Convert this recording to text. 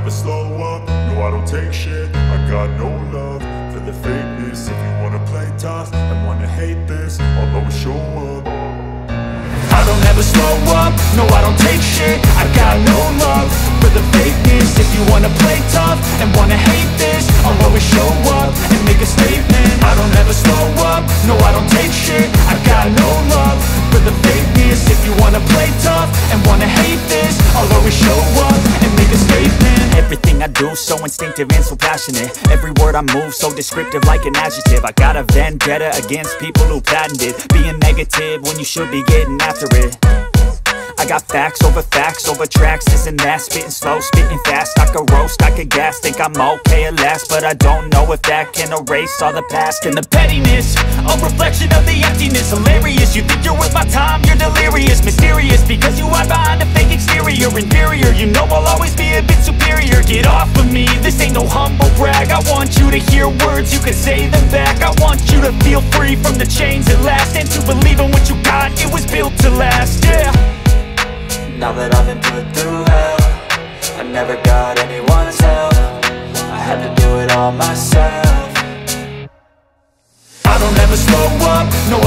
never slow up, no I don't take shit. I got no love for the fakeness. If you wanna play tough and wanna hate this, I'll always show up. I don't ever slow up, no I don't take shit. I got no love for the fakeness. If you wanna play tough and wanna hate this, I'll always show up and make a statement. I don't ever slow up, no I don't take shit. I got no love for the fakeness. If you wanna play tough and wanna hate this, I'll always show up and make a statement. Everything I do so instinctive and so passionate. Every word I move so descriptive like an adjective. I got a vendetta against people who patented being negative when you should be getting after it. I got facts over tracks, this and that. Spitting slow, spitting fast. I could roast, I could gas. Think I'm okay at last, but I don't know if that can erase all the past. And the pettiness, a reflection of the emptiness. Hilarious, you think you're worth my time, you're delirious. Mysterious, because you hide behind a fake exterior. Inferior, you know I'll always be a bit superior. Get off of me, this ain't no humble brag. I want you to hear words, you can say them back. I want you to feel free from the chains at last, and to believe in what you got, it was built to last, yeah. Now that I've been put through hell, I never got anyone's help. I had to do it all myself. I don't ever slow up, no